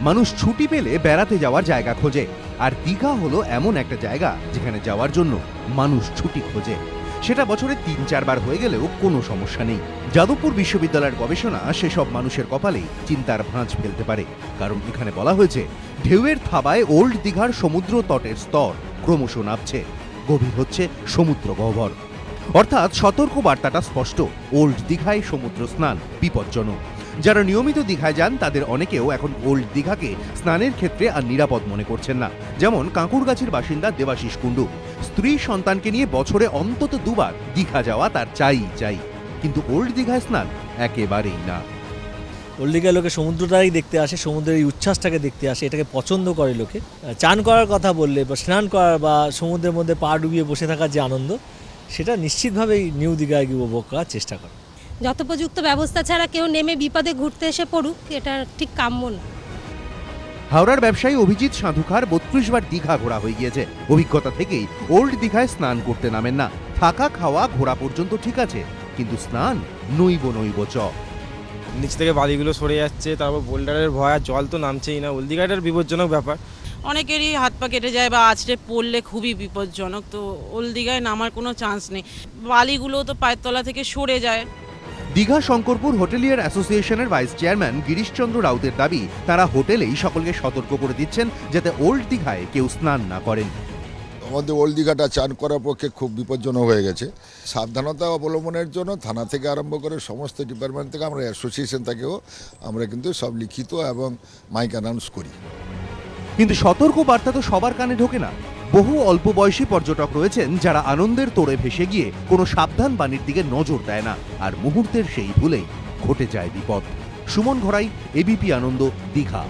মানুষ ছুটি পেলে বেড়াতে যাওয়ার জায়গা খোঁজে, আর দীঘা হলো এমন একটা জায়গা যেখানে যাওয়ার জন্য মানুষ ছুটি খোঁজে। সেটা বছরে ৩-৪ বার হয়ে গেলেও কোনো সমস্যা নেই। যাদবপুর বিশ্ববিদ্যালয়ের গবেষণা সেসব মানুষের কপালেই চিন্তার ভাঁজ ফেলতে পারে, কারণ এখানে বলা হয়েছে ঢেউয়ের থাবায় ওল্ড দীঘার সমুদ্র তটের স্তর ক্রমশ নামছে, গভীর হচ্ছে সমুদ্র গহ্বর। অর্থাৎ সতর্ক বার্তাটা স্পষ্ট, ওল্ড দীঘায় সমুদ্র স্নান বিপজ্জনক। যারা নিয়মিত দীঘায় যান তাদের অনেকেও এখন ওল্ড দীঘাকে স্নানের ক্ষেত্রে আর নিরাপদ মনে করছেন না। যেমন কাঁকুরগাছির বাসিন্দা দেবাশিস কুণ্ডু, স্ত্রী সন্তানকে নিয়ে বছরে অন্তত 2 বার দীঘা যাওয়া তার চাই, কিন্তু ওল্ড দীঘায় স্নান একেবারেই না। ওল্ড দীঘায় লোকে সমুদ্রটাই দেখতে আসে, সমুদ্রের এই উচ্ছ্বাসটাকে দেখতে আসে, এটাকে পছন্দ করে লোকে। চান করার কথা বললে বা স্নান করার বা সমুদ্রের মধ্যে পা ডুবিয়ে বসে থাকার যে আনন্দ, সেটা নিশ্চিতভাবেই নিউ দীঘায় গিয়ে উপভোগ করার চেষ্টা করে। যথোপযুক্ত ব্যবস্থা ছাড়া কেউ নেমে বিপদে ঘুরতে এসে পড়ুক, এটা ঠিক কাম্য না। হাওড়ার ব্যবসায়ী অভিজিৎ সাধুখার 32 বার দীঘা ঘোরা হয়ে গিয়েছে। অভিজ্ঞতা থেকেই ওল্ড দীঘায় স্নান করতে নামেন না। থাকা খাওয়া ঘোরা পর্যন্ত ঠিক আছে, কিন্তু স্নান নইব চ। নিচ থেকে বালিগুলো সরে যাচ্ছে, তারপর বোল্ডারের ভয়, জল তো নামছেই না। ওল্ড দীঘাটার বিপজ্জনক ব্যাপার। অনেকেরই হাত পা কেটে যায় বা আছড়ে পড়লে খুবই বিপজ্জনক, তো ওল্ড দীঘায় নামার কোনো চান্স নেই। বালিগুলো তো পায়ের তলা থেকে সরে যায়। দীঘা শঙ্করপুর হোটেলিয়ার অ্যাসোসিয়েশনের ভাইস চেয়ারম্যান গিরিশচন্দ্র রাউতের দাবি, তারা হোটেলেই সকলকে সতর্ক করে দিচ্ছেন যাতে ওল্ড দীঘায় কেউ স্নান না করেন। আমাদের ওল্ড দীঘাটা চান করার পক্ষে খুব বিপজ্জনক হয়ে গেছে। সাবধানতা অবলম্বনের জন্য থানা থেকে আরম্ভ করে সমস্ত ডিপার্টমেন্ট থেকে আমরা অ্যাসোসিয়েশন থেকেও আমরা কিন্তু সব লিখিত এবং মাইক অ্যানাউন্স করি। কিন্তু সতর্ক বার্তা তো সবার কানে ঢোকে না। বহু অল্প বয়সী পর্যটক রয়েছেন যারা আনন্দের তোড়ে ভেসে গিয়ে কোনো সাবধান বাণীর দিকে নজর দেয় না, আর মুহূর্তের সেই ভুলেই ঘটে যায় বিপদ। সুমন ঘরাই, এবিপি আনন্দ, দীঘা।